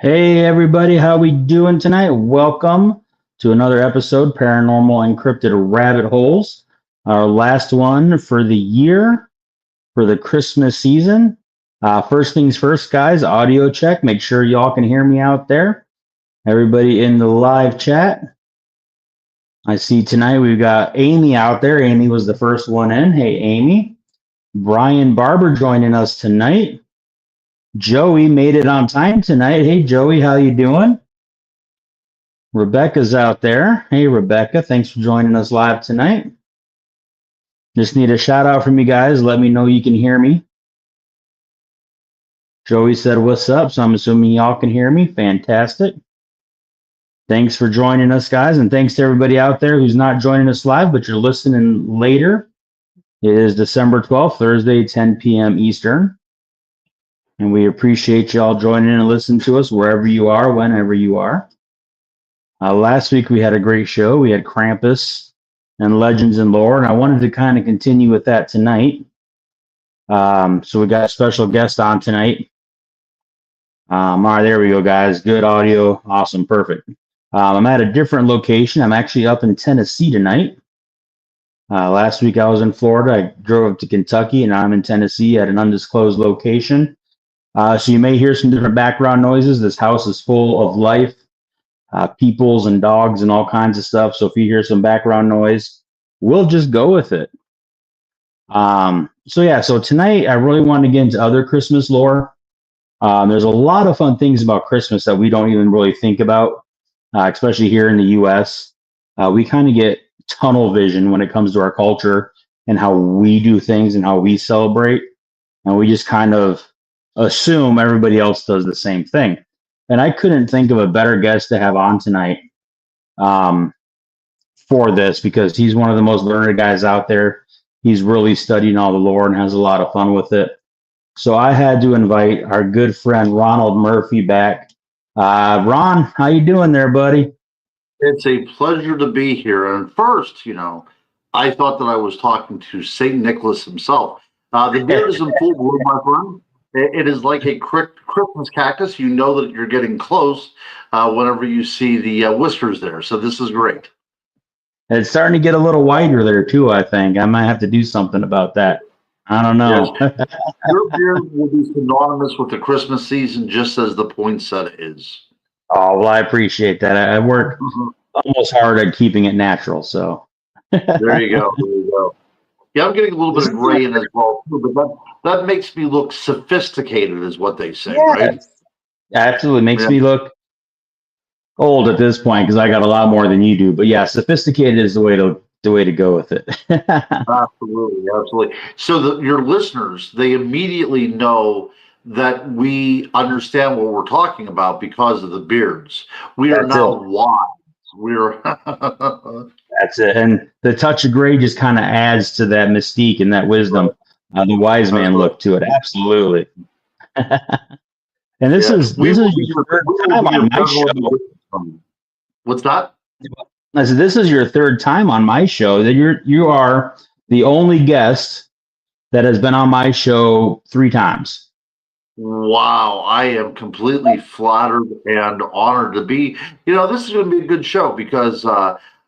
Hey everybody, how we doing tonight? Welcome to another episode, Paranormal and Cryptid Rabbit Holes. Our last one for the year, for the Christmas season. First things first, guys, audio check. Make sure y'all can hear me out there. Everybody in the live chat. I see tonight we've got Amy out there. Amy was the first one in. Hey, Amy. Brian Barber joining us tonight. Joey made it on time tonight. Hey, Joey, how you doing? Rebecca's out there. Hey, Rebecca, thanks for joining us live tonight. Just need a shout out from you guys. Let me know you can hear me. Joey said, what's up? So I'm assuming y'all can hear me. Fantastic. Thanks for joining us, guys. And thanks to everybody out there who's not joining us live, but you're listening later. It is December 12th, Thursday, 10 p.m. Eastern. And we appreciate y'all joining and listening to us wherever you are, whenever you are. Last week we had a great show. We had Krampus and Legends and Lore, and I wanted to kind of continue with that tonight. So we got a special guest on tonight. All right, there we go, guys. Good audio. Awesome. Perfect. I'm at a different location. I'm actually up in Tennessee tonight. Last week I was in Florida. I drove up to Kentucky, and I'm in Tennessee at an undisclosed location. So you may hear some different background noises. This house is full of life, peoples and dogs and all kinds of stuff. So if you hear some background noise, we'll just go with it. So tonight I really wanted to get into other Christmas lore. There's a lot of fun things about Christmas that we don't even really think about, especially here in the U.S. We kind of get tunnel vision when it comes to our culture and how we do things and how we celebrate. And we just kind of assume everybody else does the same thing. And I couldn't think of a better guest to have on tonight for this, because he's one of the most learned guys out there. He's really studying all the lore and has a lot of fun with it. So I had to invite our good friend Ronald Murphy back. Ron, how you doing there, buddy? It's a pleasure to be here. And first, I thought that I was talking to St. Nicholas himself. The beard is in full bloom, my friend. It is like a Christmas cactus. You know that you're getting close whenever you see the whiskers there. So this is great. It's starting to get a little whiter there too, I think. I might have to do something about that. I don't know. Yes. Your beard will be synonymous with the Christmas season, just as the poinsettia is. Oh, well, I appreciate that. I work almost hard at keeping it natural. So there you go. There you go. Yeah, I'm getting a little bit of gray in as well, too, but that makes me look sophisticated, is what they say, right? Absolutely. Makes me look old at this point, because I got a lot more than you do. But yeah, sophisticated is the way to go with it. Absolutely, absolutely. So your listeners, they immediately know that we understand what we're talking about because of the beards. We are now wise. We're That's it. And the touch of gray just kind of adds to that mystique and that wisdom. The wise man look to it. Absolutely. And this is your third time on my show. What's that? I said, this is your third time on my show. That you are the only guest that has been on my show 3 times. Wow, I am completely flattered and honored to be. This is going to be a good show because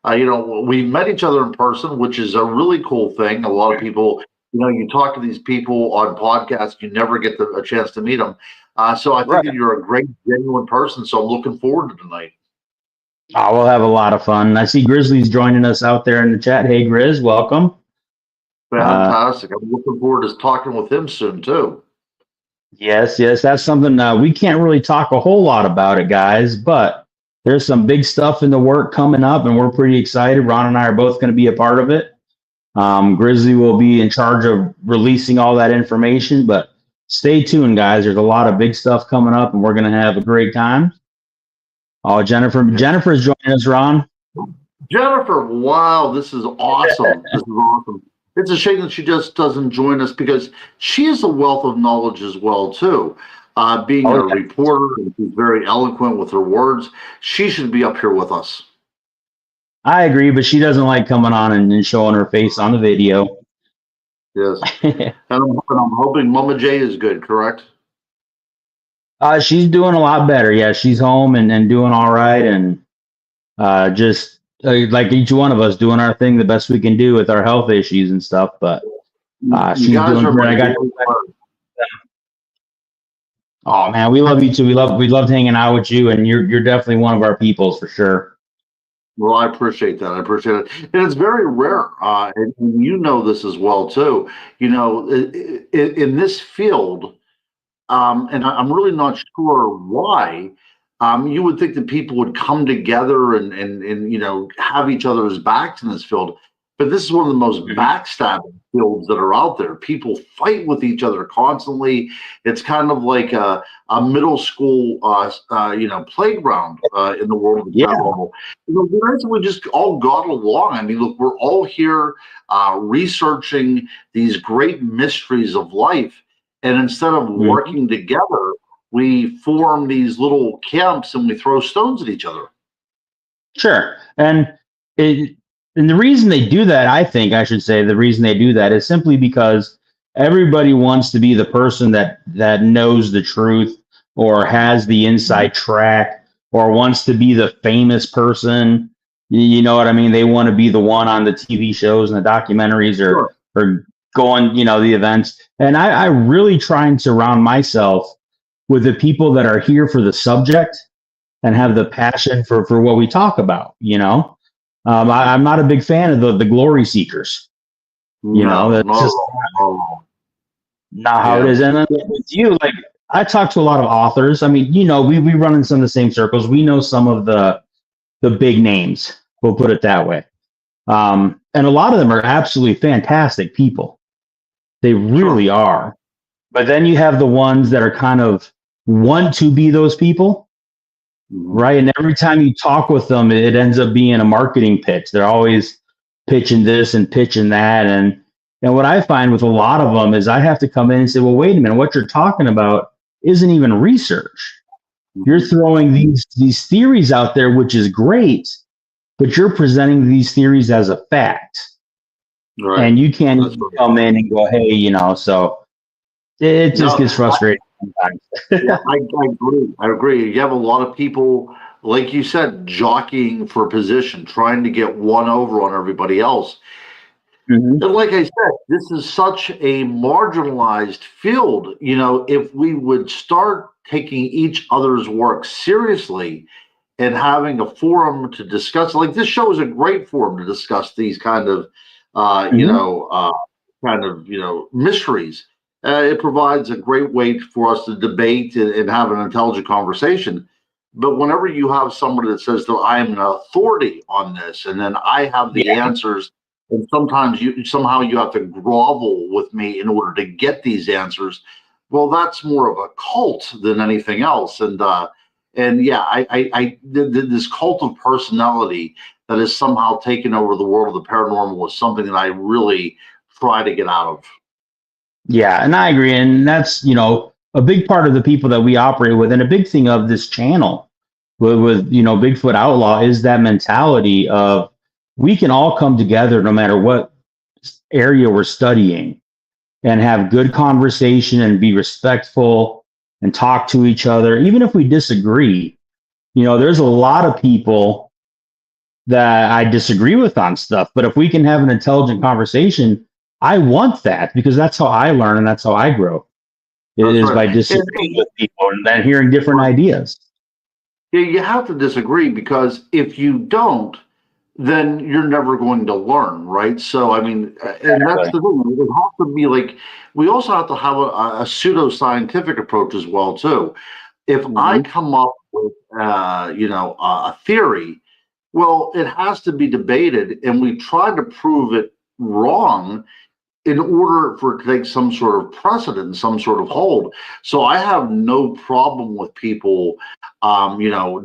we met each other in person, which is a really cool thing. A lot of people, you talk to these people on podcasts, you never get a chance to meet them. So I think that you're a great, genuine person. So I'm looking forward to tonight. Oh, we'll have a lot of fun. I see Grizzly's joining us out there in the chat. Hey, Grizz, welcome. Fantastic. I'm looking forward to talking with him soon, too. Yes. That's something we can't really talk a whole lot about it, guys, but there's some big stuff in the work coming up, and we're pretty excited. Ron and I are both going to be a part of it. Grizzly will be in charge of releasing all that information, but stay tuned, guys. There's a lot of big stuff coming up, and we're going to have a great time. Oh, Jennifer's joining us, Ron. Jennifer, wow, this is awesome. This is awesome. It's a shame that she just doesn't join us because she is a wealth of knowledge as well, too. Being a reporter, and she's very eloquent with her words. She should be up here with us. I agree, but she doesn't like coming on and showing her face on the video. Yes. And I'm hoping Mama J is good, correct? She's doing a lot better. Yeah, she's home and doing all right, and just like each one of us doing our thing the best we can do with our health issues and stuff. But You she's guys doing are good. my I got. daily work. Oh man, we love you too. We loved hanging out with you, and you're definitely one of our peoples for sure. Well, I appreciate that. I appreciate it, and it's very rare, and you know this as well too. You know, in this field, and I'm really not sure why. You would think that people would come together and have each other's backs in this field, but this is one of the most Mhm. backstabbing fields that are out there. People fight with each other constantly. It's kind of like a middle school, playground in the world of the Yeah. paranormal. We just all got along. I mean, look, we're all here researching these great mysteries of life, and instead of Mhm. working together, we form these little camps and we throw stones at each other. Sure. It, and the reason they do that, I think I should say, the reason they do that is simply because everybody wants to be the person that knows the truth or has the inside track or wants to be the famous person. You know what I mean? They want to be the one on the TV shows and the documentaries Sure. or going, the events. And I really try and surround myself with the people that are here for the subject and have the passion for what we talk about. I'm not a big fan of the glory seekers. No, That's not at just all. Not at all. not how it Yeah. is. And then with you, like I talk to a lot of authors. I mean, we run in some of the same circles. We know some of the big names. We'll put it that way. And a lot of them are absolutely fantastic people. They Sure. really are. But then you have the ones that are kind of want to be those people, Mhm. right? And every time you talk with them, it ends up being a marketing pitch. They're always pitching this and pitching that. And what I find with a lot of them is I have to come in and say, well, wait a minute, what you're talking about isn't even research. You're Mhm. throwing these theories out there, which is great, but you're presenting these theories as a fact. Right. And you can't That's even right. come in and go, hey, so it just No, gets frustrating sometimes. yeah, I agree. I agree. You have a lot of people, like you said, jockeying for position, trying to get one over on everybody else. Mhm. And like I said, this is such a marginalized field. If we would start taking each other's work seriously and having a forum to discuss, like this show is a great forum to discuss these Mhm. mysteries. It provides a great way for us to debate and have an intelligent conversation. But whenever you have somebody that says that I am an authority on this, and then I have the Yeah. answers, and sometimes you have to grovel with me in order to get these answers. Well, that's more of a cult than anything else. And yeah, this cult of personality that has somehow taken over the world of the paranormal is something that I really try to get out of. Yeah, and I agree. And that's, a big part of the people that we operate with, and a big thing of this channel with Bigfoot Outlaw is that mentality of we can all come together no matter what area we're studying and have good conversation and be respectful and talk to each other, even if we disagree. There's a lot of people that I disagree with on stuff. But if we can have an intelligent conversation, I want that because that's how I learn and that's how I grow That's is right. by disagreeing with people and then hearing different ideas. Yeah, you have to disagree because if you don't, then you're never going to learn, right? So, I mean, and that's Exactly. the thing. It has to be like we also have to have a pseudo-scientific approach as well, too. If I Mhm. come up with, a theory, well, it has to be debated, and we try to prove it wrong in order for it to take some sort of precedent, some sort of hold. So I have no problem with people,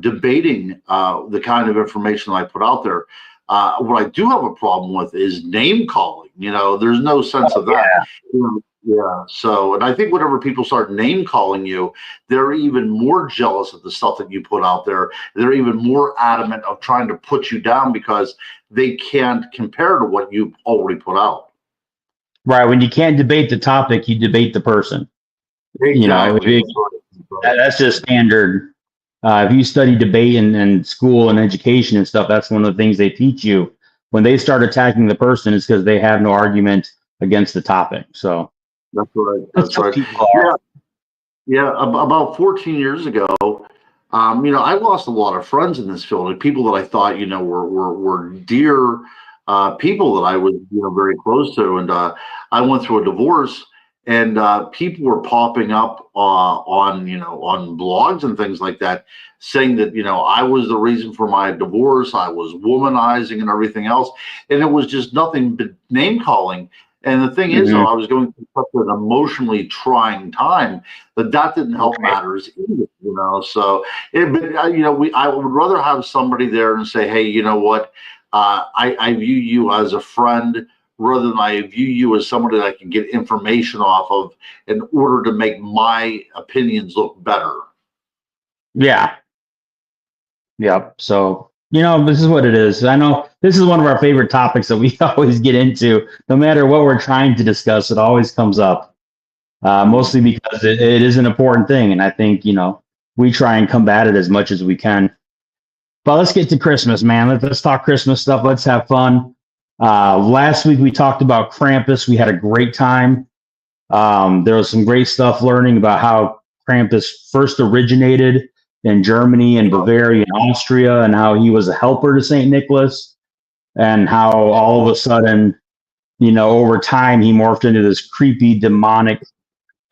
debating the kind of information I put out there. What I do have a problem with is name calling. There's no sense Oh, of that. yeah. Yeah. So, and I think whenever people start name calling you, they're even more jealous of the stuff that you put out there. They're even more adamant of trying to put you down because they can't compare to what you've already put out. Right. When you can't debate the topic, you debate the person. Exactly. If That's right. That's just standard. If you study debate in school and education and stuff, that's one of the things they teach you. When they start attacking the person, it's because they have no argument against the topic. So That's right. that's That's how right. people Yeah, are. yeah. About 14 years ago, I lost a lot of friends in this field, like people that I thought, were dear people that I was, very close to, and I went through a divorce, and people were popping up on blogs and things like that, saying that I was the reason for my divorce. I was womanizing and everything else, and it was just nothing but name calling. And the thing is, though, Mhm. I was going through such an emotionally trying time that didn't help Right. matters either. So, but I would rather have somebody there and say, hey, you know what, I view you as a friend rather than I view you as somebody that I can get information off of in order to make my opinions look better. Yeah. Yep. So, this is what it is. I know this is one of our favorite topics that we always get into. No matter what we're trying to discuss, it always comes up. Mostly because it is an important thing. And I think, we try and combat it as much as we can. But let's get to Christmas, man. Let's talk Christmas stuff. Let's have fun. Last week we talked about Krampus. We had a great time. There was some great stuff learning about how Krampus first originated in Germany and Bavaria and Austria, and how he was a helper to St. Nicholas, and how all of a sudden, over time, he morphed into this creepy, demonic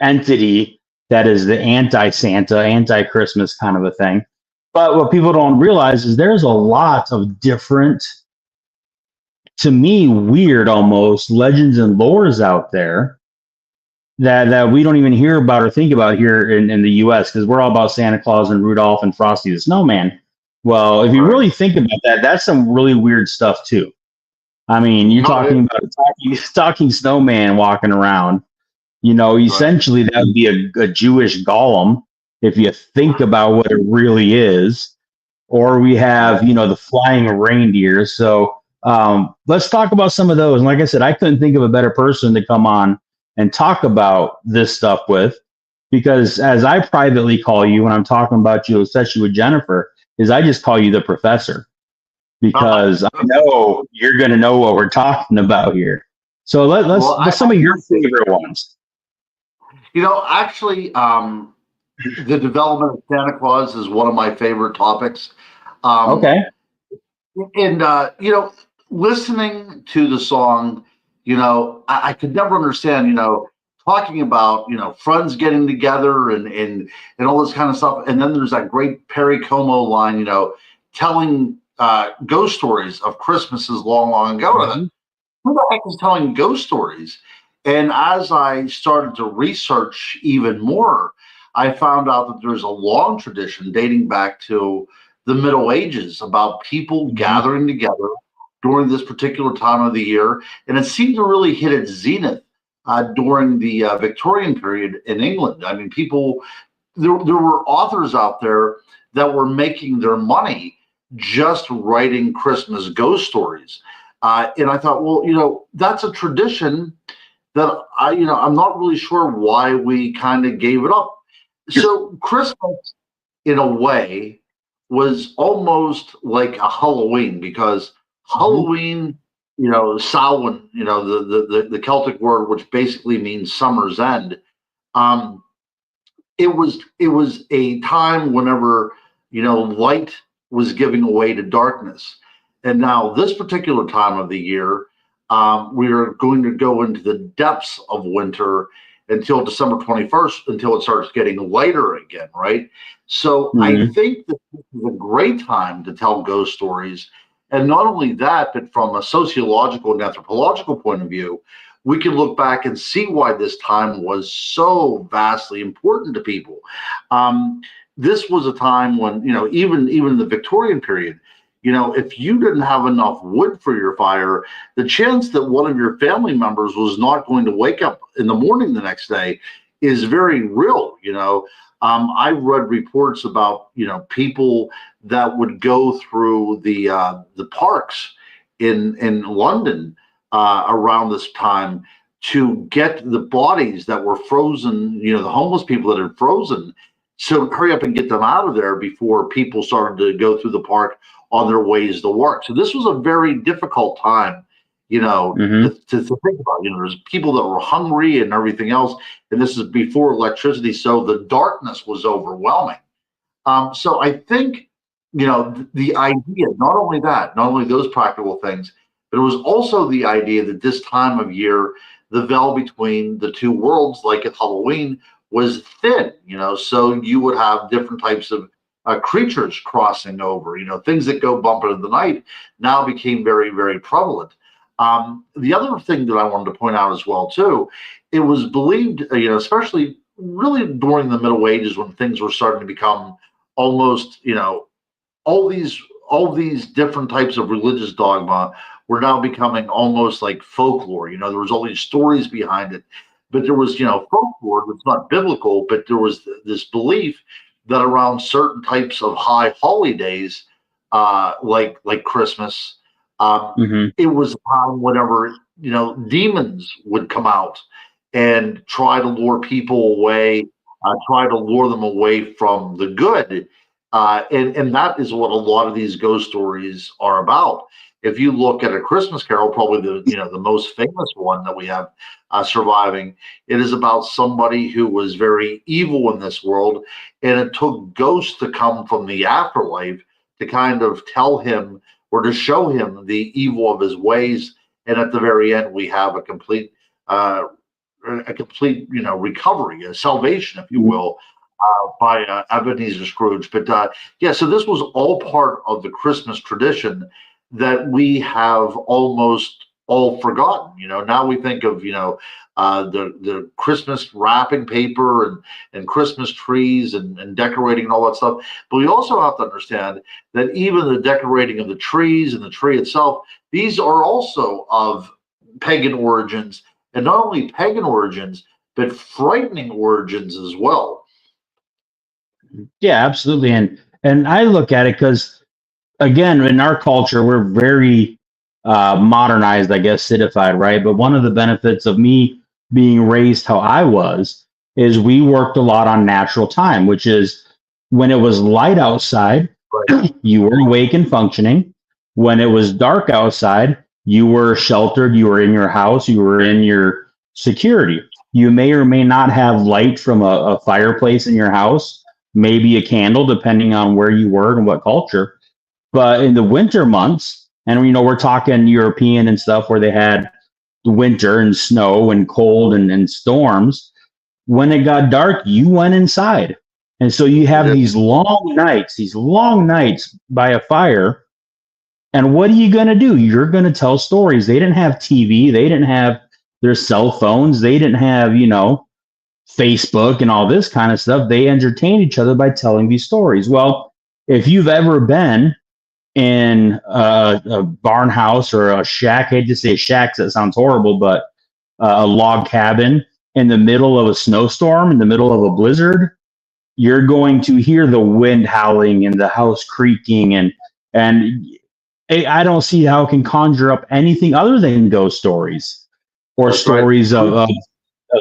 entity that is the anti-Santa, anti-Christmas kind of a thing. But what people don't realize is there's a lot of different, to me, weird almost legends and lores out there that we don't even hear about or think about here in the US, because we're all about Santa Claus and Rudolph and Frosty the Snowman. Well, if you Right. really think about that, that's some really weird stuff too. I mean, you're No, talking about a talking snowman walking around. right. Essentially that would be a Jewish golem if you think about what it really is. Or we have, the flying reindeer. So let's talk about some of those. And like I said, I couldn't think of a better person to come on and talk about this stuff with, because as I privately call you when I'm talking about you, especially with Jennifer, is I just call you the professor, because I know you're going to know what we're talking about here. So Well, let's some of your favorite ones. actually, the development of Santa Claus is one of my favorite topics. Um, Okay. and listening to the song, I could never understand, talking about friends getting together and all this kind of stuff. And then there's that great Perry Como line, telling ghost stories of Christmases long, long ago. Mhm. Who the heck is telling ghost stories? And as I started to research even more, I found out that there's a long tradition dating back to the Middle Ages about people Mhm. gathering together during this particular time of the year. And it seemed to really hit its zenith during the Victorian period in England. I mean, there were authors out there that were making their money just writing Christmas ghost stories. And I thought, well, that's a tradition that I'm not really sure why we kind of gave it up. So Christmas, in a way, was almost like a Halloween, because Mhm. Halloween, Samhain, the Celtic word, which basically means summer's end. Um, it was a time whenever light was giving away to darkness, and now this particular time of the year, we are going to go into the depths of winter until December 21st, until it starts getting lighter again, right? So I Mhm. think that this is a great time to tell ghost stories. And not only that, but from a sociological and anthropological point of view, we can look back and see why this time was so vastly important to people. Um, this was a time when, even the Victorian period, if you didn't have enough wood for your fire, the chance that one of your family members was not going to wake up in the morning the next day is very real. I read reports about people that would go through the parks in London around this time to get the bodies that were frozen, the homeless people that had frozen, So hurry up and get them out of there before people started to go through the park on their ways to work. So this was a very difficult time, Hmm. to think about. There's people that were hungry and everything else, and this is before electricity, so the darkness was overwhelming. So I think, the idea, not only that, not only those practical things, but it was also the idea that this time of year, the veil between the two worlds, like at Halloween, was thin, so you would have different types of creatures crossing over, things that go bump into the night now became very, very prevalent. The other thing that I wanted to point out as well, too, it was believed, especially really during the Middle Ages when things were starting to become almost, all these all these different types of religious dogma were now becoming almost like folklore. There was all these stories behind it, but there was, folklore that's not biblical, but there was this belief that around certain types of high holidays, like Christmas, um, Hmm. it was a time whenever, demons would come out and try to lure people away, try to lure them away from the good. And that is what a lot of these ghost stories are about. If you look at A Christmas Carol, probably the most famous one that we have surviving, it is about somebody who was very evil in this world, and it took ghosts to come from the afterlife to kind of tell him or to show him the evil of his ways. And at the very end, we have uh, a complete, recovery, a salvation, if you will, by Ebenezer Scrooge. But yeah, so this was all part of the Christmas tradition that we have almost all forgotten. Now we think of, the Christmas wrapping paper and Christmas trees and decorating and all that stuff. But we also have to understand that even the decorating of the trees and the tree itself, these are also of pagan origins, and not only pagan origins, but frightening origins as well. Yeah, absolutely. And I look at it because again, in our culture, we're very modernized, I guess, citified, right? But one of the benefits of me being raised how I was is we worked a lot on natural time, which is when it was light outside, Right. you were awake and functioning. When it was dark outside, you were sheltered, you were in your house, you were in your security. You may or may not have light from a fireplace in your house, maybe a candle, depending on where you were and what culture. But in the winter months, and we're talking European and stuff where they had winter and snow and cold and storms, when it got dark, you went inside. And so you have Yeah. these long nights by a fire. And what are you going to do? You're going to tell stories. They didn't have TV, they didn't have their cell phones, they didn't have, Facebook and all this kind of stuff. They entertained each other by telling these stories. Well, if you've ever been in a barn house or a shack. I hate to say shacks, that sounds horrible, but a log cabin in the middle of a snowstorm, in the middle of a blizzard, you're going to hear the wind howling and the house creaking, and I don't see how it can conjure up anything other than ghost stories or That's right. stories of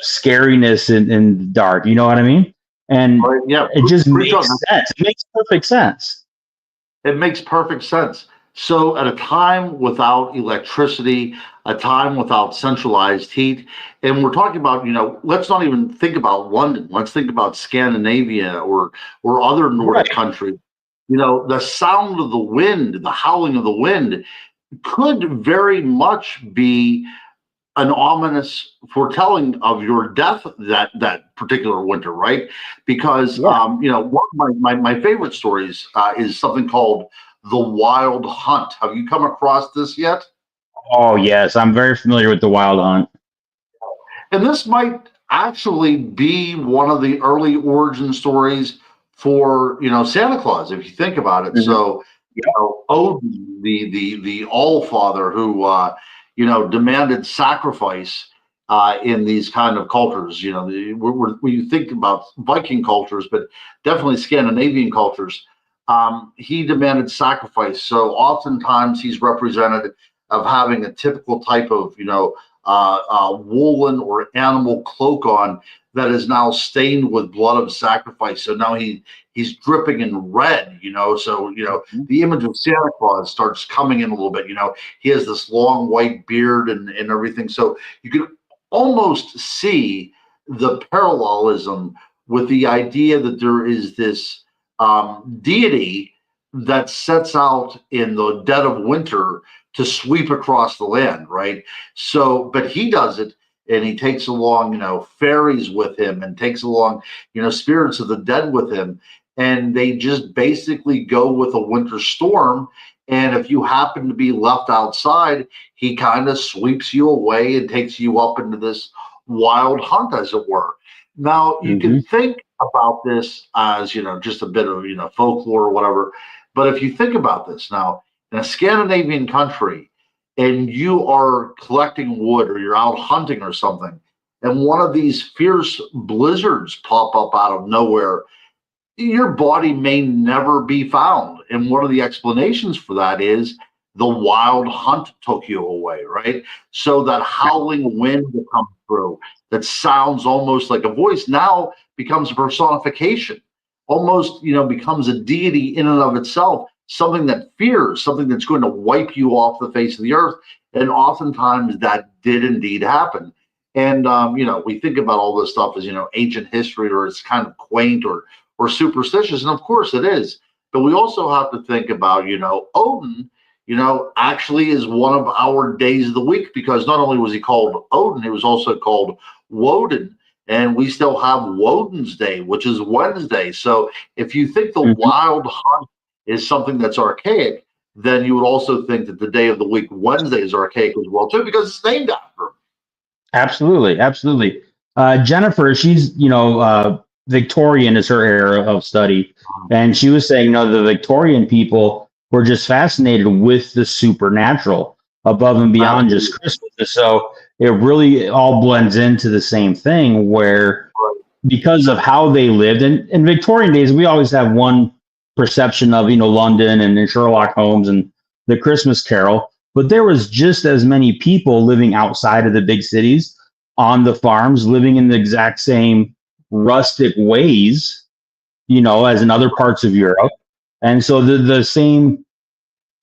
scariness in the dark. You know what I mean? And Right. Yeah. it just Preach on. makes sense. It makes perfect sense. It makes perfect sense. So, at a time without electricity, a time without centralized heat, and we're talking about, let's not even think about London. Let's think about Scandinavia or other Nordic Right. countries. The sound of the wind, the howling of the wind, could very much be an ominous foretelling of your death that particular winter, right? Because Yeah. one of my favorite stories is something called The Wild Hunt. Have you come across this yet? Oh, yes. I'm very familiar with the Wild Hunt. And this might actually be one of the early origin stories for Santa Claus, if you think about it. Mhm. So Odin, the All Father, who demanded sacrifice in these kind of cultures. When you think about Viking cultures, but definitely Scandinavian cultures, he demanded sacrifice. So oftentimes he's represented of having a typical type of woolen or animal cloak on that is now stained with blood of sacrifice. So now he's dripping in red, So, the image of Santa Claus starts coming in a little bit. He has this long white beard and everything. So you can almost see the parallelism with the idea that there is this deity that sets out in the dead of winter to sweep across the land, right? So, but he does it, and he takes along, fairies with him, and takes along, spirits of the dead with him, and they just basically go with a winter storm. And if you happen to be left outside, he kind of sweeps you away and takes you up into this wild hunt, as it were. Now, you can think about this as, just a bit of, folklore or whatever. But if you think about this now, in a Scandinavian country, and you are collecting wood or you're out hunting or something, and one of these fierce blizzards pop up out of nowhere, your body may never be found. And one of the explanations for that is the wild hunt took you away, right? So that howling wind that comes through, that sounds almost like a voice, now becomes a personification, almost, becomes a deity in and of itself, something that fears, something that's going to wipe you off the face of the earth. And oftentimes that did indeed happen. And, we think about all this stuff as, ancient history, or it's kind of quaint or superstitious. And of course it is. But we also have to think about, Odin, actually is one of our days of the week, because not only was he called Odin, he was also called Woden. And we still have Woden's Day, which is Wednesday. So if you think the wild hunt is something that's archaic, then you would also think that the day of the week, Wednesday, is archaic as well, too, because it's named after him. Absolutely, absolutely. Jennifer, she's Victorian is her era of study, and she was saying, the Victorian people were just fascinated with the supernatural above and beyond just Christmas. So it really all blends into the same thing, where because of how they lived, and in Victorian days, we always have one perception of London and Sherlock Holmes and the Christmas Carol, but there was just as many people living outside of the big cities, on the farms, living in the exact same rustic ways, as in other parts of Europe. And so the same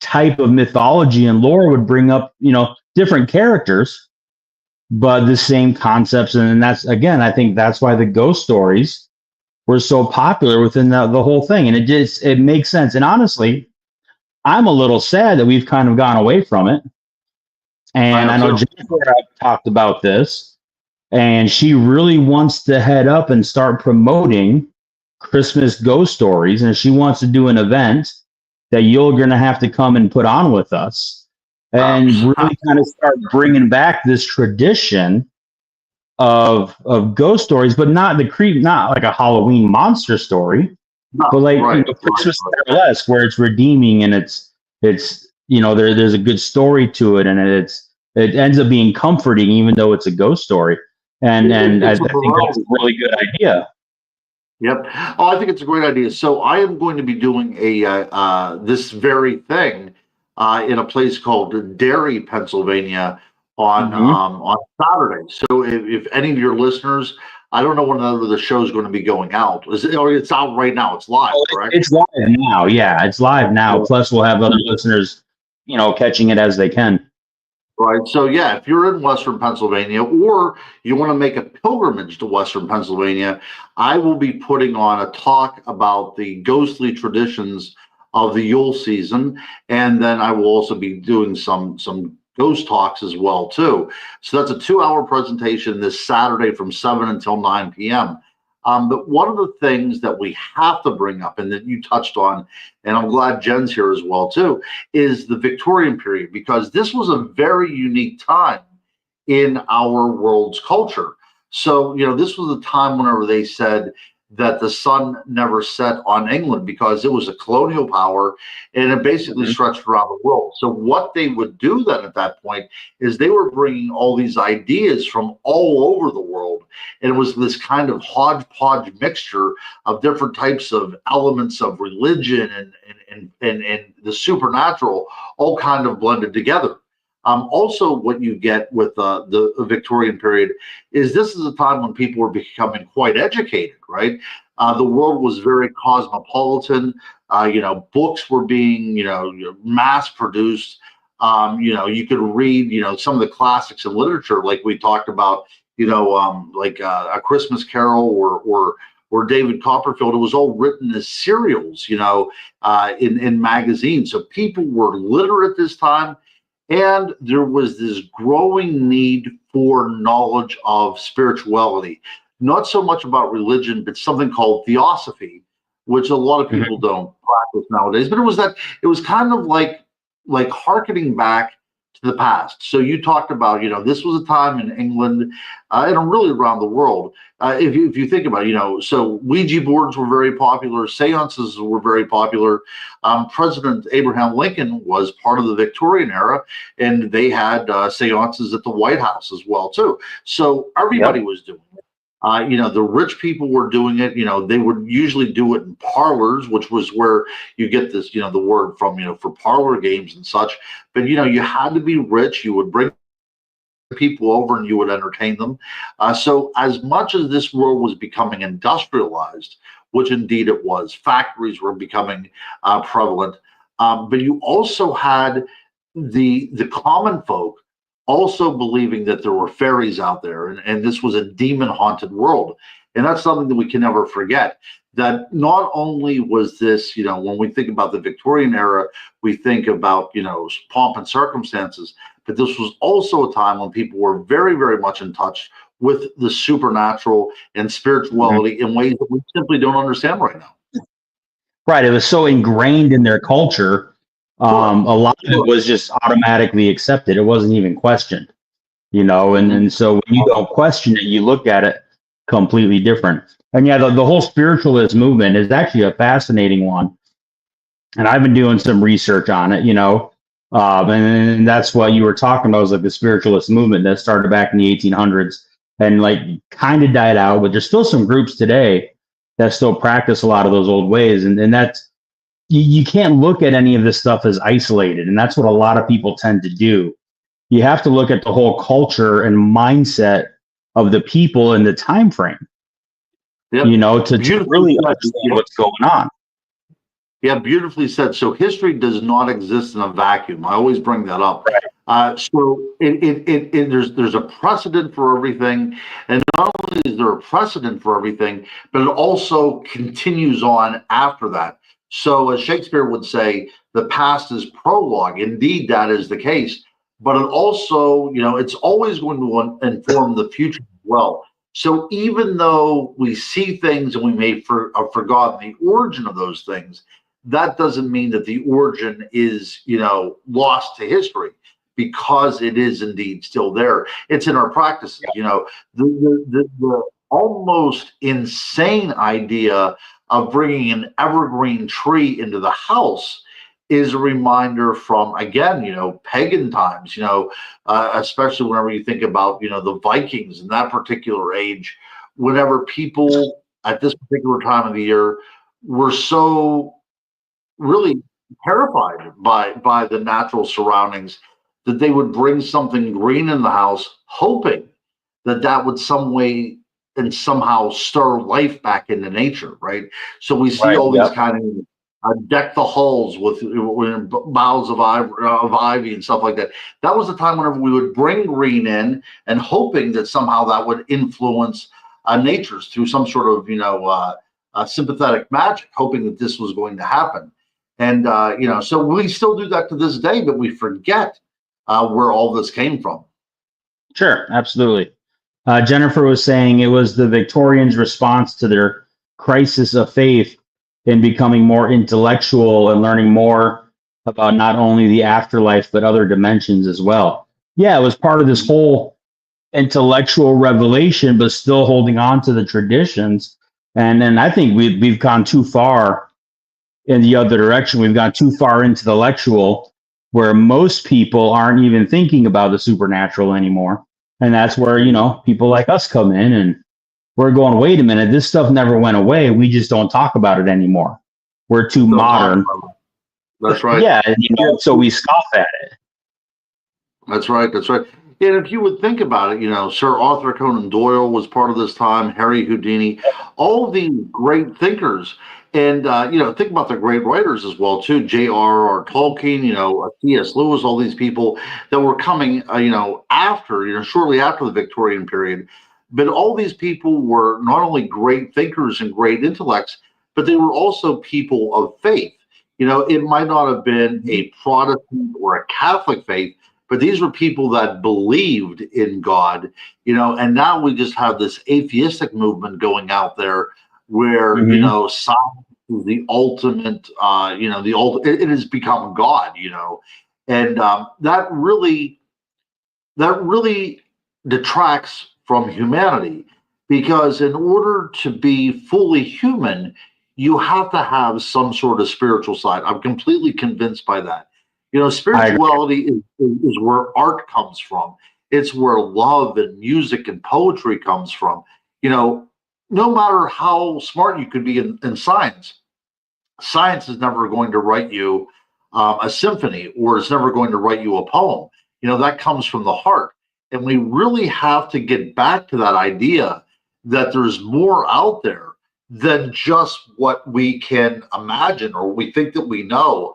type of mythology and lore would bring up, different characters, but the same concepts. And that's, again, I think that's why the ghost stories were so popular within the whole thing. And it makes sense. And honestly, I'm a little sad that we've kind of gone away from it. And I know Jennifer talked about this, and she really wants to head up and start promoting Christmas ghost stories. And she wants to do an event that you're going to have to come and put on with us, and really kind of start bringing back this tradition of ghost stories, but not like a Halloween monster story, but like Christmas Carolesque, where it's redeeming, and it's there's a good story to it, and it ends up being comforting, even though it's a ghost story. And I think that's a really good idea. Yep. Oh, I think it's a great idea. So I am going to be doing this very thing in a place called Derry, Pennsylvania, on Saturday. So if any of your listeners, I don't know when the show is going to be going out. It's out right now. It's live, correct? It's live now. Yeah, it's live now. Yeah. Plus, we'll have other listeners, catching it as they can. Right. So, yeah, if you're in Western Pennsylvania, or you want to make a pilgrimage to Western Pennsylvania, I will be putting on a talk about the ghostly traditions of the Yule season. And then I will also be doing some ghost talks as well, too. So that's a 2-hour presentation this Saturday from 7 until 9 p.m. But one of the things that we have to bring up, and that you touched on, and I'm glad Jen's here as well too, is the Victorian period, because this was a very unique time in our world's culture. So, this was a time whenever they said that the sun never set on England, because it was a colonial power, and it basically stretched around the world. So what they would do then at that point is they were bringing all these ideas from all over the world, and it was this kind of hodgepodge mixture of different types of elements of religion and the supernatural, all kind of blended together. Also, what you get with the Victorian period is this is a time when people were becoming quite educated, right? The world was very cosmopolitan. Books were being, mass produced. You could read, some of the classics in literature, like we talked about, like A Christmas Carol or David Copperfield. It was all written as serials, in magazines. So people were literate this time. And there was this growing need for knowledge of spirituality, not so much about religion, but something called theosophy, which a lot of people don't practice nowadays. But it was kind of like hearkening back to the past. So you talked about, this was a time in England and really around the world. If you think about it, so Ouija boards were very popular, seances were very popular. President Abraham Lincoln was part of the Victorian era, and they had seances at the White House as well too. So everybody was doing it. The rich people were doing it. They would usually do it in parlors, which was where you get this, the word from, for parlor games and such. But, you had to be rich. You would bring people over and you would entertain them. So as much as this world was becoming industrialized, which indeed it was, factories were becoming prevalent. But you also had the common folk also believing that there were fairies out there, and this was a demon haunted world. And that's something that we can never forget, that not only was this, when we think about the Victorian era, we think about, pomp and circumstances, but this was also a time when people were very, very much in touch with the supernatural and spirituality in ways that we simply don't understand right now. Right. It was so ingrained in their culture. A lot of it was just automatically accepted. It wasn't even questioned, and so when you don't question it, you look at it completely different. And yeah, the whole spiritualist movement is actually a fascinating one. And I've been doing some research on it, and that's what you were talking about, was like the spiritualist movement that started back in the 1800s and like kind of died out, but there's still some groups today that still practice a lot of those old ways. And that's, you can't look at any of this stuff as isolated. And that's what a lot of people tend to do. You have to look at the whole culture and mindset of the people and the time frame, to really understand what's going on. Yeah, beautifully said. So history does not exist in a vacuum. I always bring that up. So there's a precedent for everything, and not only is there a precedent for everything, but it also continues on after that. So as Shakespeare would say, the past is prologue. Indeed, that is the case. But it also, it's always going to inform the future as well. So even though we see things and we may have forgotten the origin of those things, that doesn't mean that the origin is, lost to history, because it is indeed still there. It's in our practices. The almost insane idea of bringing an evergreen tree into the house is a reminder from, again, pagan times, especially whenever you think about, the Vikings in that particular age, whenever people at this particular time of the year were so really terrified by the natural surroundings that they would bring something green in the house, hoping that would some way and somehow stir life back into nature, right? So we see all these kind of deck the halls with boughs of ivy and stuff like that. That was the time whenever we would bring green in and hoping that somehow that would influence nature through some sort of, sympathetic magic, hoping that this was going to happen. And, so we still do that to this day, but we forget where all this came from. Sure, absolutely. Jennifer was saying it was the Victorians' response to their crisis of faith in becoming more intellectual and learning more about not only the afterlife, but other dimensions as well. Yeah, it was part of this whole intellectual revelation, but still holding on to the traditions. And then I think we've gone too far in the other direction. We've gone too far into the intellectual, where most people aren't even thinking about the supernatural anymore. And that's where, people like us come in, and we're going, wait a minute, this stuff never went away. We just don't talk about it anymore. We're too modern. That's right. Yeah. So we scoff at it. That's right. That's right. And if you would think about it, Sir Arthur Conan Doyle was part of this time, Harry Houdini, all of these great thinkers. And, think about the great writers as well, too. J.R.R. Tolkien, C.S. Lewis, all these people that were coming, after, shortly after the Victorian period. But all these people were not only great thinkers and great intellects, but they were also people of faith. It might not have been a Protestant or a Catholic faith, but these were people that believed in God, and now we just have this atheistic movement going out there where, science is the ultimate, it has become God, and that really detracts from humanity, because in order to be fully human, you have to have some sort of spiritual side. I'm completely convinced by that. Spirituality is where art comes from. It's where love and music and poetry comes from. No matter how smart you could be in science, science is never going to write you a symphony, or it's never going to write you a poem. That comes from the heart. And we really have to get back to that idea that there's more out there than just what we can imagine or we think that we know.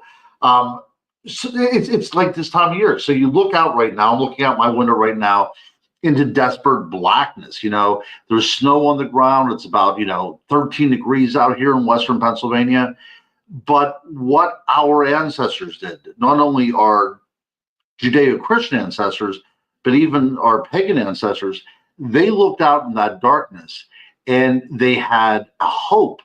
So it's like this time of year. So you look out right now, I'm looking out my window right now into desperate blackness. There's snow on the ground. It's about, 13 degrees out here in Western Pennsylvania. But what our ancestors did, not only our Judeo-Christian ancestors, but even our pagan ancestors, they looked out in that darkness and they had a hope.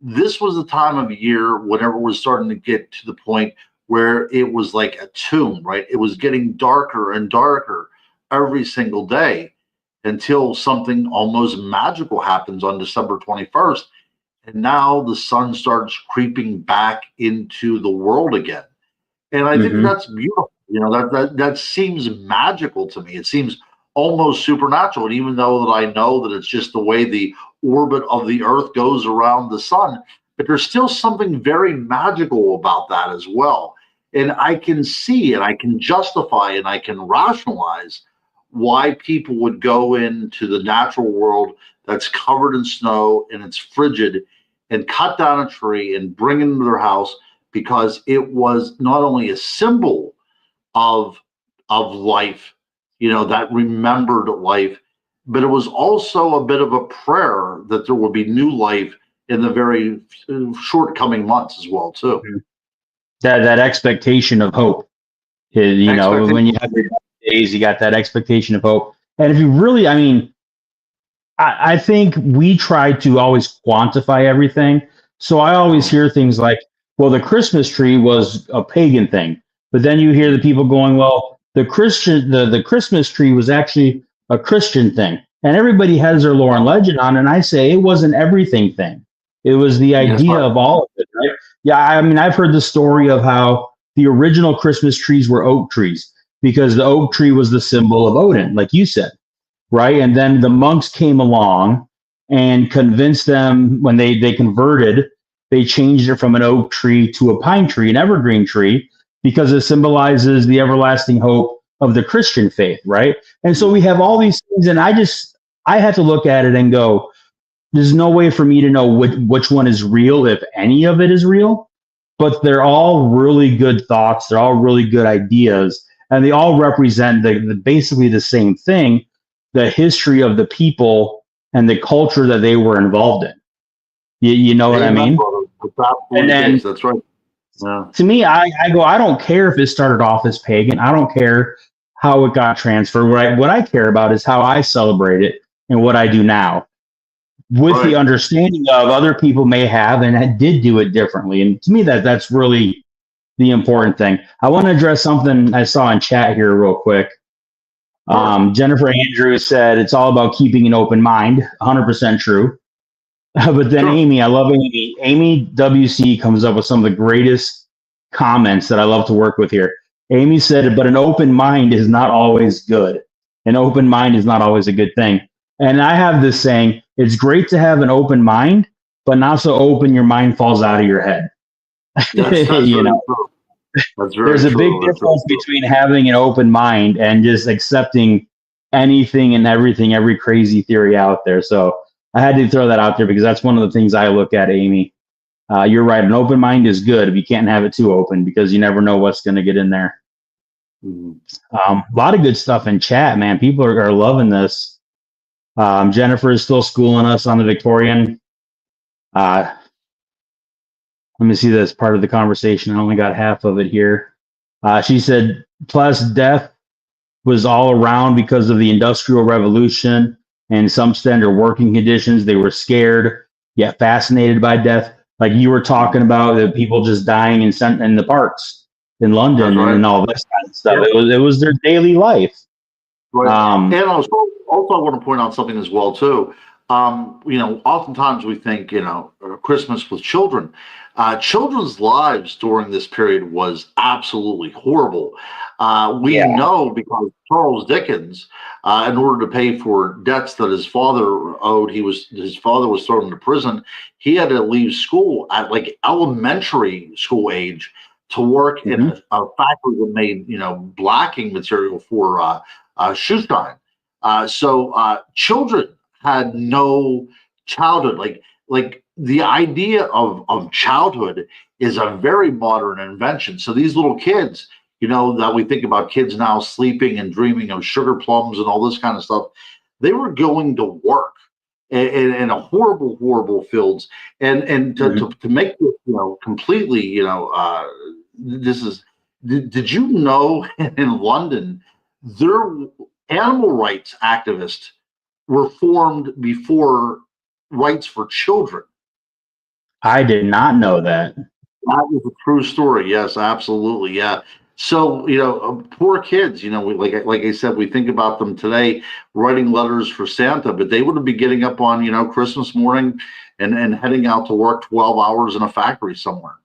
This was the time of year whenever it was starting to get to the point where it was like a tomb, right? It was getting darker and darker every single day until something almost magical happens on December 21st. And now the sun starts creeping back into the world again. And I think that's beautiful. That seems magical to me. It seems almost supernatural. And even though that I know that it's just the way the orbit of the earth goes around the sun, but there's still something very magical about that as well. And I can see and I can justify and I can rationalize why people would go into the natural world that's covered in snow and it's frigid and cut down a tree and bring it into their house, because it was not only a symbol of life, that remembered life, but it was also a bit of a prayer that there would be new life in the very short coming months as well, too. That expectation of hope, when you have your days, you got that expectation of hope. And if you really, I think we try to always quantify everything. So I always hear things like, well, the Christmas tree was a pagan thing. But then you hear the people going, well, the Christmas tree was actually a Christian thing. And everybody has their lore and legend on it. And I say it wasn't everything thing. It was the idea of all of it, right? Yeah, I've heard the story of how the original Christmas trees were oak trees because the oak tree was the symbol of Odin, like you said, right? And then the monks came along and convinced them when they converted, they changed it from an oak tree to a pine tree, an evergreen tree, because it symbolizes the everlasting hope of the Christian faith, right? And so we have all these things, and I had to look at it and go, there's no way for me to know which one is real, if any of it is real, but they're all really good thoughts. They're all really good ideas, and they all represent basically the same thing, the history of the people and the culture that they were involved in. You know what I mean? And then, that's right. Yeah. To me, I go, I don't care if it started off as pagan. I don't care how it got transferred. What I care about is how I celebrate it and what I do now, with the understanding of other people may have and did do it differently. And to me, that's really the important thing. I want to address something I saw in chat here real quick. Jennifer Andrews said it's all about keeping an open mind. 100% true. But then Amy, I love Amy. Amy WC comes up with some of the greatest comments that I love to work with here. Amy said, but an open mind is not always good. An open mind is not always a good thing. And I have this saying, it's great to have an open mind, but not so open your mind falls out of your head. That's you know? That's There's very a big true. That's very difference true. between having an open mind and just accepting anything and everything, every crazy theory out there. So I had to throw that out there because that's one of the things I look at, Amy. You're right. An open mind is good, but you can't have it too open because you never know what's going to get in there. Mhm. A lot of good stuff in chat, man. People are loving this. Jennifer is still schooling us on the Victorian. Let me see this part of the conversation. I only got half of it here. She said, plus death was all around because of the Industrial Revolution and some standard working conditions. They were scared, yet fascinated by death. Like you were talking about the people just dying in the parks in That's London right. and all this kind of stuff. Yeah. It was their daily life. Right. Um, And also I want to point out something as well too. Oftentimes we think, Christmas with children. Children's lives during this period was absolutely horrible. We yeah. know because Charles Dickens, in order to pay for debts that his father owed, his father was thrown into prison. He had to leave school at like elementary school age to work in Mhm. a factory that made, blacking material for shoe shine. So children had no childhood. Like the idea of childhood is a very modern invention. So these little kids, that we think about kids now sleeping and dreaming of sugar plums and all this kind of stuff, they were going to work in a horrible, horrible fields. And to make this, completely, this is. Did you know in London their animal rights activists were formed before rights for children? I did not know that. That is a true story. Yes, absolutely. Yeah. So poor kids. Like I said, we think about them today writing letters for Santa, but they would be getting up on Christmas morning and heading out to work 12 hours in a factory somewhere.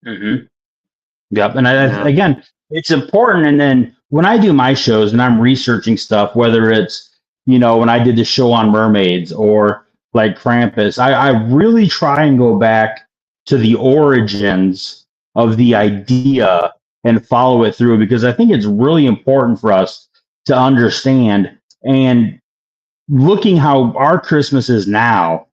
Mhm. Yep. And Yeah. again, it's important. And then when I do my shows and I'm researching stuff, whether it's, when I did the show on mermaids or like Krampus, I really try and go back to the origins of the idea and follow it through because I think it's really important for us to understand. And looking how our Christmas is now,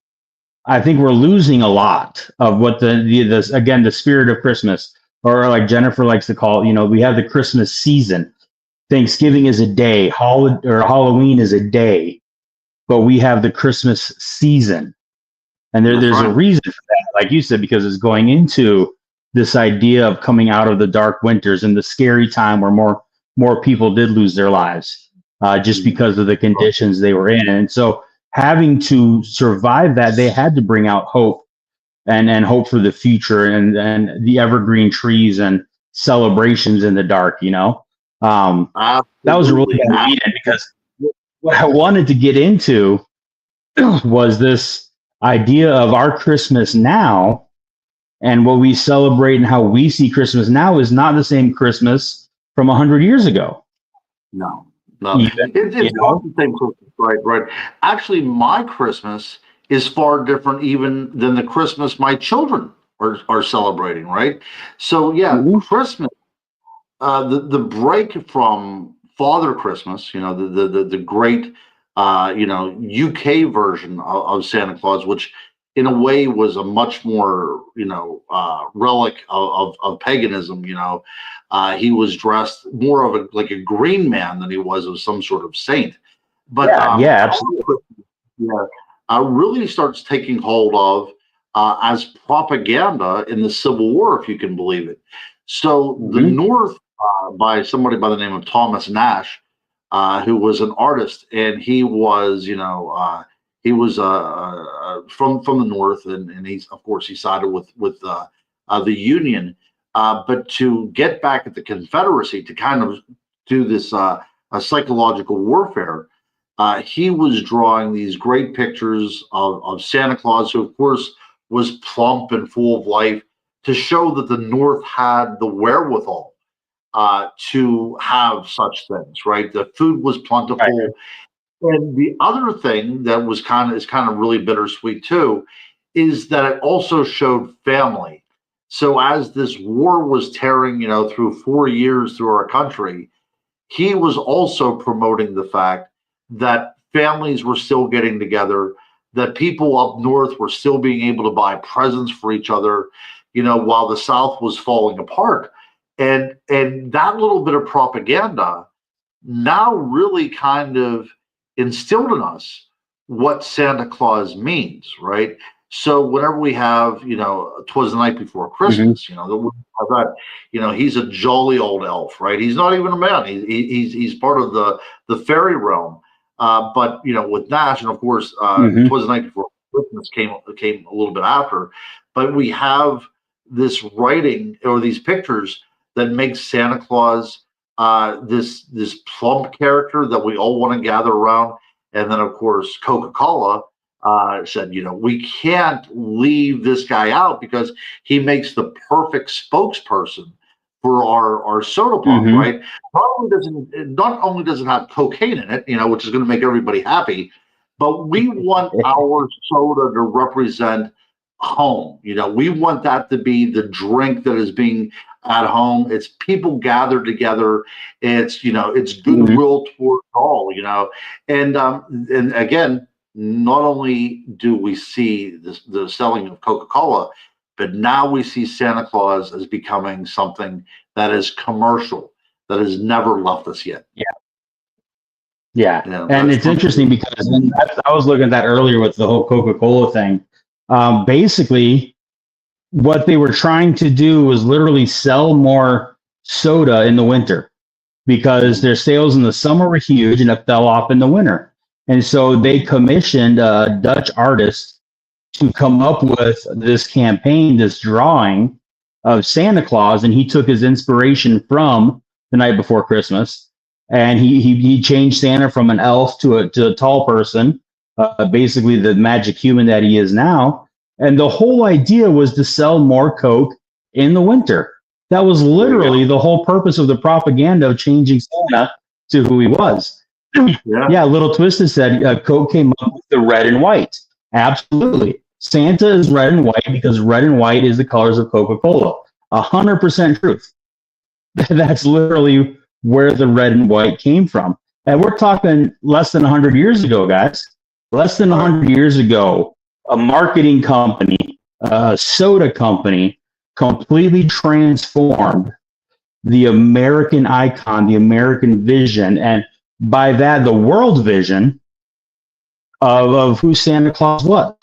I think we're losing a lot of what the spirit of Christmas, or like Jennifer likes to call it. We have the Christmas season. Thanksgiving is a day, or Halloween is a day, but we have the Christmas season, and That's there's a right. reason for that, like you said, because it's going into this idea of coming out of the dark winters and the scary time where more people did lose their lives just Mhm. because of the conditions they were in, and so having to survive that, they had to bring out hope and hope for the future and the evergreen trees and celebrations in the dark. That was a really Absolutely. good lead in because what I wanted to get into was this idea of our Christmas now and what we celebrate and how we see Christmas now is not the same Christmas from 100 years ago. No, no. Even, It's not the same Christmas, right? Right. Actually, my Christmas is far different even than the Christmas my children are celebrating, right? So yeah, Mhm. Christmas, the break from Father Christmas, the great UK version of Santa Claus, which in a way was a much more relic of paganism. He was dressed more of like a green man than he was of some sort of saint. But Yeah, absolutely. yeah, really starts taking hold of as propaganda in the Civil War, if you can believe it. So the Hmm. North, by somebody by the name of Thomas Nash, who was an artist, and he was from the North, and he's of course he sided with the Union, but to get back at the Confederacy to kind of do this a psychological warfare. He was drawing these great pictures of Santa Claus, who, of course, was plump and full of life, to show that the North had the wherewithal to have such things, right? The food was Right. plentiful. And the other thing that is kind of really bittersweet too, is that it also showed family. So as this war was tearing, through 4 years through our country, he was also promoting the fact that families were still getting together, that people up north were still being able to buy presents for each other, while the South was falling apart. And that little bit of propaganda now really kind of instilled in us what Santa Claus means, right? So whenever we have, 'twas the night before Hmm. Christmas, that, he's a jolly old elf, right? He's not even a man. He's part of the fairy realm. But with Nash, and of course, Hmm. 'twas the night before Christmas came a little bit after. But we have this writing or these pictures that makes Santa Claus this plump character that we all want to gather around. And then, of course, Coca-Cola said, we can't leave this guy out because he makes the perfect spokesperson for our soda pop, Hmm. right? Not only does it have cocaine in it, which is going to make everybody happy, but we want our soda to represent home. We want that to be the drink that is being at home. It's people gathered together. It's Hmm. goodwill towards all. And again, not only do we see the selling of Coca-Cola, but now we see Santa Claus as becoming something that is commercial, that has never left us yet. Yeah. Yeah. And That's it's interesting because I was looking at that earlier with the whole Coca-Cola thing. Basically, what they were trying to do was literally sell more soda in the winter because their sales in the summer were huge and it fell off in the winter. And so they commissioned a Dutch artist to come up with this campaign, this drawing of Santa Claus, and he took his inspiration from The Night Before Christmas, and he changed Santa from an elf to a tall person, basically the magic human that he is now. And the whole idea was to sell more Coke in the winter. That was There you literally go. the whole purpose of the propaganda of changing Santa to who he was. Yeah. Yeah, Little Twisted said Coke came up with the red and white. Absolutely. Santa is red and white because red and white is the colors of Coca-Cola. 100% truth. That's literally where the red and white came from. And we're talking less than 100 years ago, guys. Less than Right. 100 years ago, a marketing company, a soda company, completely transformed the American icon, the American vision, and by that, the world vision of who Santa Claus was,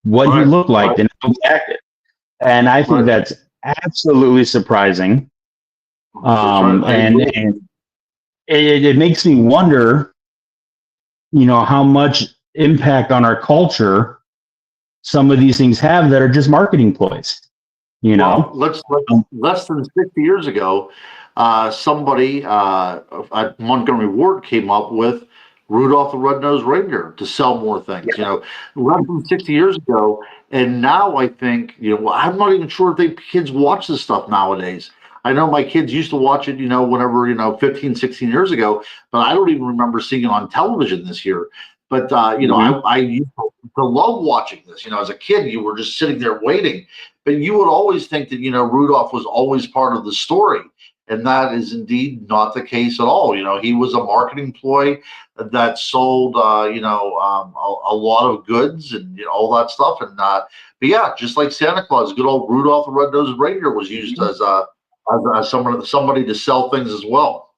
what he Right. looked Right. like, and how he acted. And I think Right. that's absolutely surprising. That's right. I agree. And it makes me wonder, how much impact on our culture some of these things have that are just marketing ploys, you Well, know? let's Um, less than 60 years ago, somebody at Montgomery Ward came up with Rudolph the Red-Nosed Reindeer to sell more things. Less than 60 years ago, and now I think well, I'm not even sure if kids watch this stuff nowadays. I know my kids used to watch it, whenever 15, 16 years ago, but I don't even remember seeing it on television this year. But mhm. I used to love watching this. As a kid, you were just sitting there waiting, but you would always think that Rudolph was always part of the story, and that is indeed not the case at all. He was a marketing ploy that sold a lot of goods and all that stuff. And but yeah, just like Santa Claus, good old Rudolph the Red-Nosed Reindeer was used as somebody to sell things as well.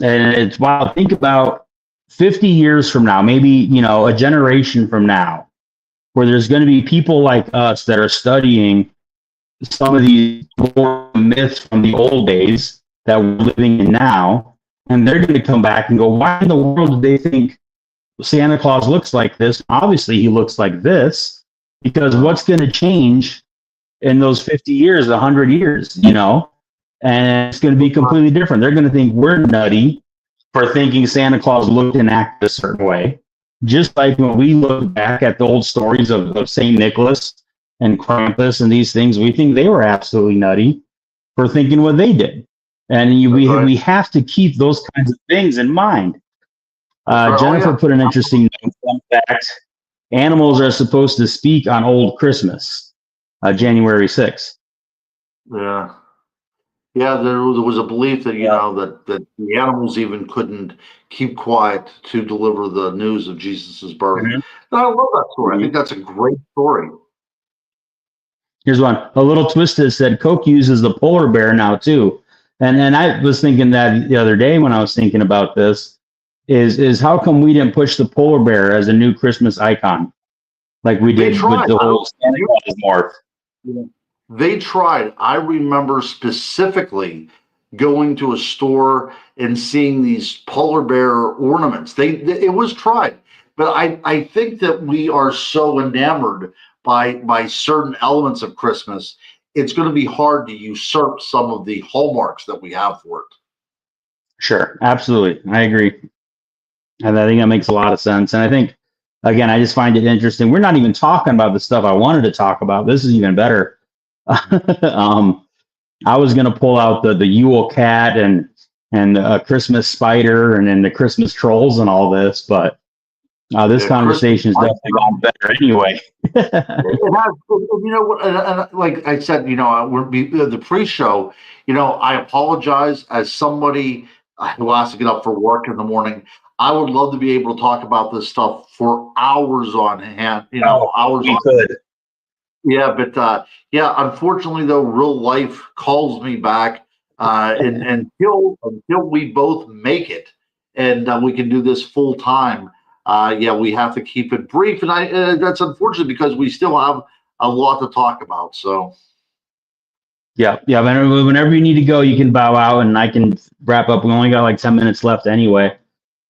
And it's wild. Think about 50 years from now, maybe, a generation from now, where there's going to be people like us that are studying some of these myths from the old days that we're living in now, and they're going to come back and go, why in the world did they think Santa Claus looks like this? Obviously, he looks like this, because what's going to change in those 50 years, 100 years, And it's going to be completely different. They're going to think we're nutty for thinking Santa Claus looked and acted a certain way. Just like when we look back at the old stories of St. Nicholas and Krampus and these things, we think they were absolutely nutty for thinking what they did. And That's right. we have to keep those kinds of things in mind. That's right. Oh Jennifer yeah. put an interesting fun fact. Animals are supposed to speak on Old Christmas, January 6th. Yeah. Yeah, there was a belief that Yeah. that the animals even couldn't keep quiet to deliver the news of Jesus's birth. Mhm. And I love that story. I Mhm. think that's a great story. Here's one. A little twisted said Coke uses the polar bear now too. And I was thinking that the other day when I was thinking about this is how come we didn't push the polar bear as a new Christmas icon like we They did with tried. the I whole don't. Santa Claus morph? They tried. I remember specifically going to a store and seeing these polar bear ornaments. It was tried, but I think that we are so enamored by certain elements of Christmas, it's going to be hard to usurp some of the hallmarks that we have for it. Sure, absolutely. I agree. And I think that makes a lot of sense. And I think, again, I just find it interesting. We're not even talking about the stuff I wanted to talk about. This is even better. um, I was going to pull out the Yule cat and a Christmas spider and then the Christmas trolls and all this, but this Yeah, Christmas. conversation has definitely gone better anyway. It has, you know what, and like I said, the pre-show. I apologize as somebody who has to get up for work in the morning. I would love to be able to talk about this stuff for hours on hand. Oh, Hours we on. could. Yeah, but yeah, unfortunately, though, real life calls me back, and until we both make it, and we can do this full time. Yeah, we have to keep it brief, and that's unfortunate because we still have a lot to talk about. So Yeah, yeah. Whenever you need to go, you can bow out, and I can wrap up. We only got like 10 minutes left anyway.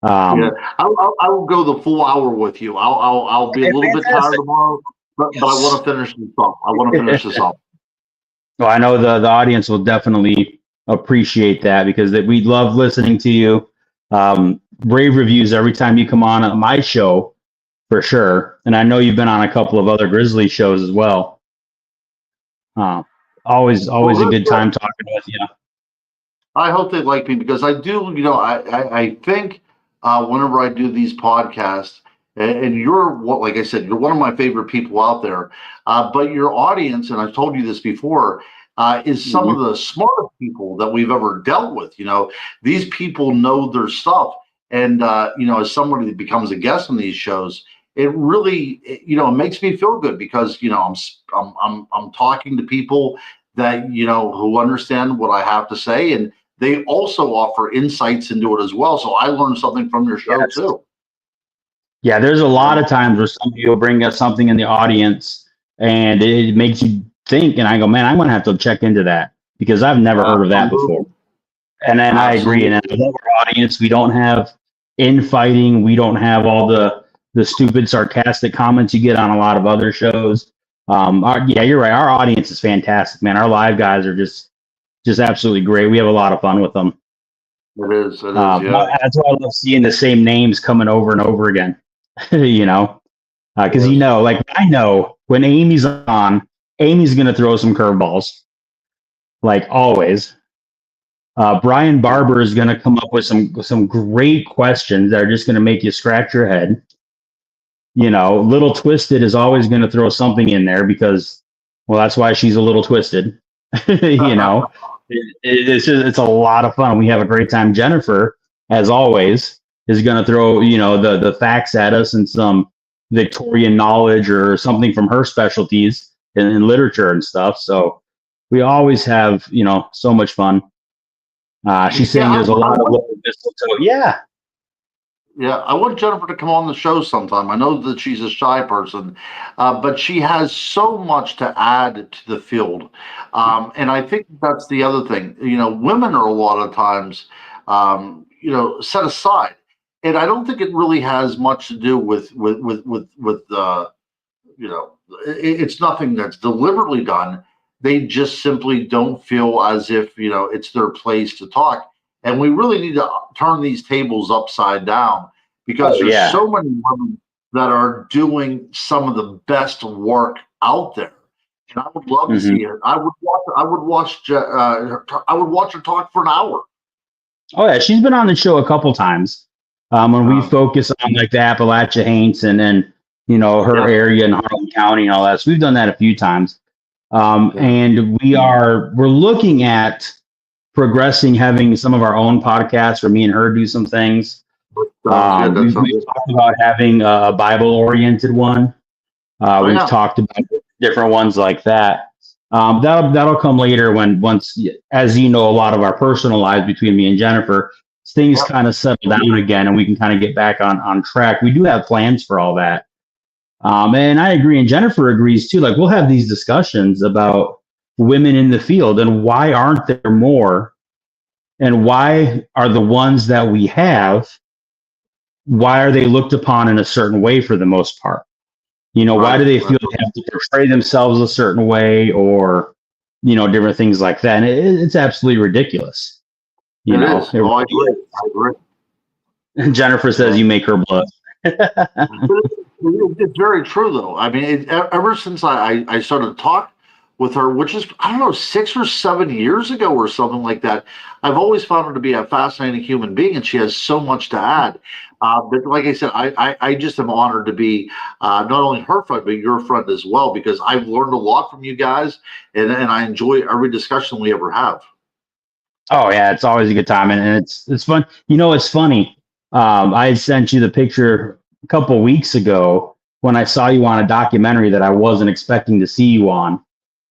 yeah, Um, I will go the full hour with you. I'll be a okay, little bit tired fantastic. tomorrow, but I want Yes. to finish this up. I want to finish this up. Well, I know the audience will definitely appreciate that because we love listening to you. Rave reviews every time you come on my show for sure, and I know you've been on a couple of other Grizzly shows as well. Uh, always a Well, good good. time talking with you. I hope they like me because I do. I think whenever I do these podcasts, and you're what, like I said, you're one of my favorite people out there. But your audience, and I've told you this before, is some of Mhm. the smartest people that we've ever dealt with. These people know their stuff, and as somebody that becomes a guest on these shows, it really, it makes me feel good because I'm talking to people that who understand what I have to say, and they also offer insights into it as well. So I learned something from your show Yes. too. Yeah, there's a lot Yeah. of times where somebody will bring up something in the audience and it makes you think, and I go, man, I'm gonna have to check into that because I've never heard of that before. Absolutely. And then I agree. And Absolutely. I love our audience. We don't have infighting. We don't have all the stupid sarcastic comments you get on a lot of other shows. Yeah, you're right. Our audience is fantastic, man. Our live guys are just absolutely great. We have a lot of fun with them. It is. It is. Yeah. That's why I love seeing the same names coming over and over again. you know, because Yes. like I know when Amy's on, Amy's gonna throw some curveballs, like always. Brian Barber is going to come up with some great questions that are just going to make you scratch your head. Little Twisted is always going to throw something in there because, well, that's why she's a little twisted. It's a lot of fun. We have a great time. Jennifer, as always, is going to throw the facts at us and some Victorian knowledge or something from her specialties in literature and stuff. So we always have so much fun. She's Yeah. saying there's a lot of little mistletoe. Yeah. Yeah, I want Jennifer to come on the show sometime. I know that she's a shy person, but she has so much to add to the field. And I think that's the other thing. Women are a lot of times, set aside, and I don't think it really has much to do with it's nothing that's deliberately done. They just simply don't feel as if it's their place to talk, and we really need to turn these tables upside down because Oh there's yeah. so many women that are doing some of the best work out there, and I would love to hmm see it. I would watch her talk for an hour. Oh yeah. She's been on the show a couple times. When we Uh, focus on like the Appalachia Haints and her yeah, area in Harlan County and all that. So we've done that a few times. And we're looking at progressing, having some of our own podcasts where me and her do some things. Sounds good. We've talked about having a Bible-oriented one. We've talked about different ones like that. That'll come later once, as you know, a lot of our personal lives between me and Jennifer, things kind of settle down again, and we can kind of get back on track. We do have plans for all that. And I agree, and Jennifer agrees too. Like, we'll have these discussions about women in the field and why aren't there more, and why are the ones that we have, why are they looked upon in a certain way for the most part? Why do they feel they have to portray themselves a certain way, or, different things like that? And it's absolutely ridiculous. I agree. And Jennifer says you make her blush. It's very true, though. I mean, ever since I started to talk with her, which is, I don't know, 6 or 7 years ago or something like that, I've always found her to be a fascinating human being, and she has so much to add. But like I said, I just am honored to be not only her friend, but your friend as well, because I've learned a lot from you guys, and I enjoy every discussion we ever have. Oh, yeah, it's always a good time, and it's fun. It's funny. I had sent you the picture a couple weeks ago when I saw you on a documentary that I wasn't expecting to see you on.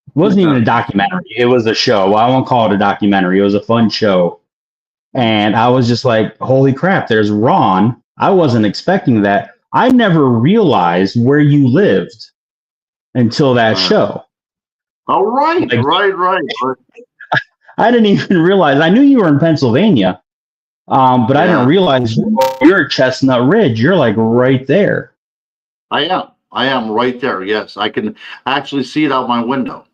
It wasn't even a documentary. It was a show. Well, I won't call it a documentary. It was a fun show. And I was just like, holy crap, there's Ron. I wasn't expecting that. I never realized where you lived until that show. Oh, right, right. I didn't even realize. I knew you were in Pennsylvania, but I didn't realize you're at Chestnut Ridge. You're like right there. I am right there. Yes, I can actually see it out my window.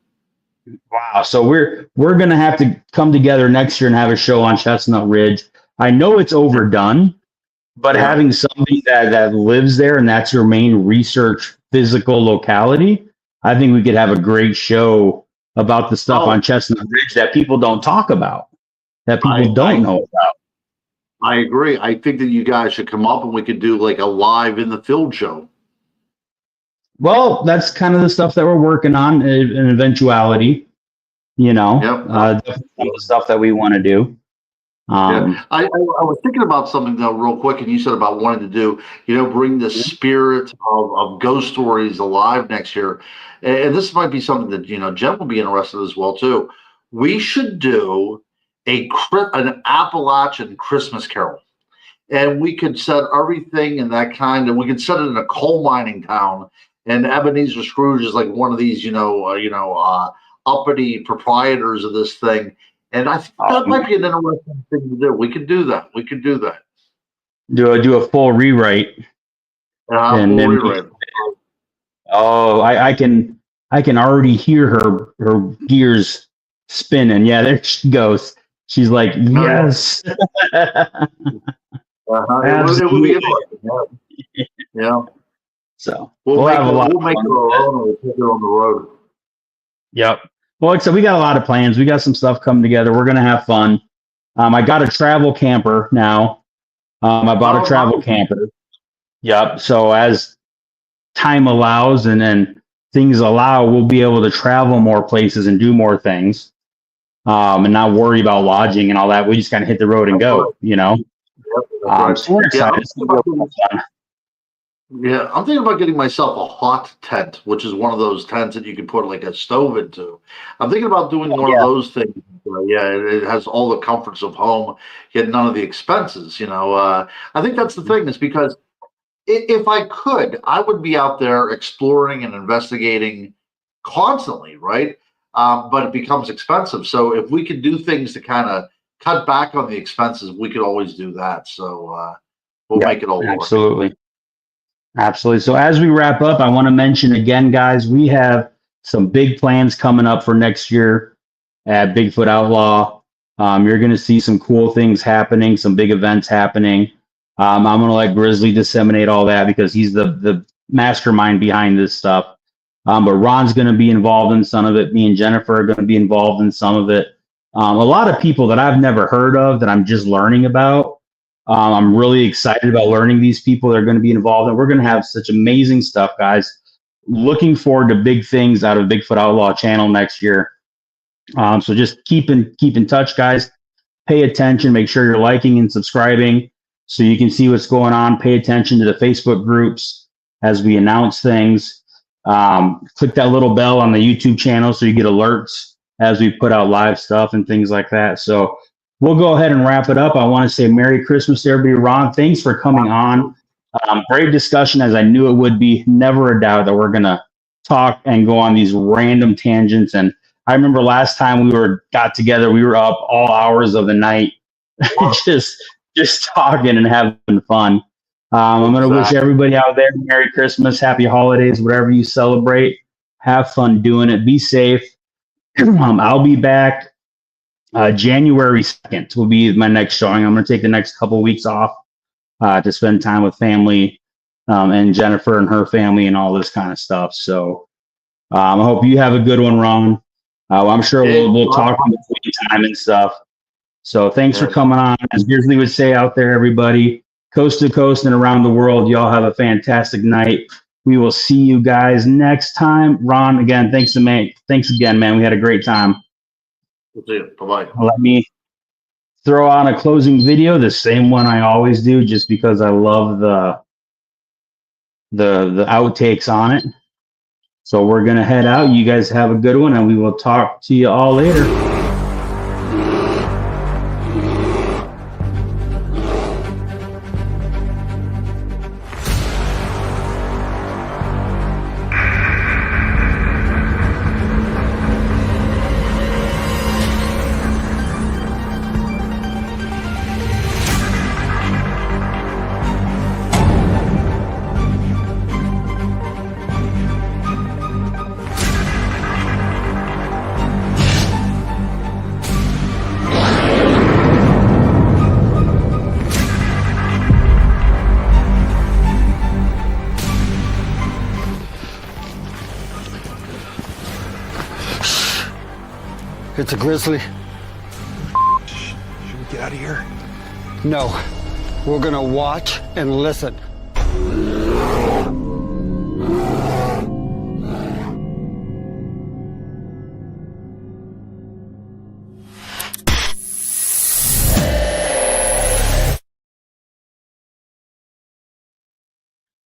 Wow. So we're going to have to come together next year and have a show on Chestnut Ridge. I know it's overdone, but having somebody that lives there and that's your main research physical locality, I think we could have a great show about the stuff on Chestnut Ridge that people don't talk about, that people don't know about. I agree. I think that you guys should come up and we could do like a live in the field show. Well, that's kind of the stuff that we're working on, an eventuality, definitely the stuff that we want to do. I was thinking about something though, real quick, and you said about wanting to do, bring the spirit of ghost stories alive next year. And this might be something that, Jen will be interested as well, too. We should do an Appalachian Christmas Carol. And we could set everything in that kind, and we could set it in a coal mining town. And Ebenezer Scrooge is like one of these, uppity proprietors of this thing. And I think that might be an interesting thing to do. We could do that. Do a full rewrite. Rewrite. I can already hear her gears spinning. Yeah, there she goes. She's like, yes. It would be interesting. Yeah. So we'll make it our own, and we'll take it on the road. Yep. Well, like I said, we got a lot of plans. We got some stuff coming together. We're gonna have fun. I got a travel camper now. I bought a travel camper. Yep. So as time allows and then things allow, we'll be able to travel more places and do more things, and not worry about lodging and all that. We just kind of hit the road and go. So we're excited. Yeah, I'm thinking about getting myself a hot tent, which is one of those tents that you can put like a stove into. I'm thinking about doing one of those things. It has all the comforts of home, yet none of the expenses. I think that's the thing, is because if I could, I would be out there exploring and investigating constantly, right? But it becomes expensive. So if we could do things to kind of cut back on the expenses, we could always do that. So we'll make it all work. Absolutely. So as we wrap up, I want to mention again, guys, we have some big plans coming up for next year at Bigfoot Outlaw. You're going to see some cool things happening, some big events happening. I'm going to let Grizzly disseminate all that because he's the mastermind behind this stuff. But Ron's going to be involved in some of it. Me and Jennifer are going to be involved in some of it. A lot of people that I've never heard of that I'm just learning about. I'm really excited about learning these people that are going to be involved, and we're going to have such amazing stuff, guys. looking forward to big things out of Bigfoot Outlaw channel next year. So just keep in touch, guys. Pay attention. Make sure you're liking and subscribing so you can see what's going on. Pay attention to the Facebook groups as we announce things. Click that little bell on the YouTube channel so you get alerts as we put out live stuff and things like that. So we'll go ahead and wrap it up. I want to say Merry Christmas to everybody. Ron, thanks for coming on. Great discussion, as I knew it would be. Never a doubt that we're going to talk and go on these random tangents. And I remember last time we got together, we were up all hours of the night, just talking and having fun. I'm going to wish everybody out there Merry Christmas, Happy Holidays, whatever you celebrate. Have fun doing it. Be safe. I'll be back January 2nd will be my next showing. I'm going to take the next couple of weeks off to spend time with family and Jennifer and her family and all this kind of stuff. So I hope you have a good one, Ron. I'm sure we'll talk in between time and stuff. So thanks for coming on. As Grizzly would say out there, everybody, coast to coast and around the world, y'all have a fantastic night. We will see you guys next time. Ron, again, thanks again, man. We had a great time. We'll see you. Bye-bye. Let me throw on a closing video, the same one I always do, just because I love the outtakes on it. So we're going to head out. You guys have a good one, and we will talk to you all later. It's a grizzly. Should we get out of here? No, we're gonna watch and listen.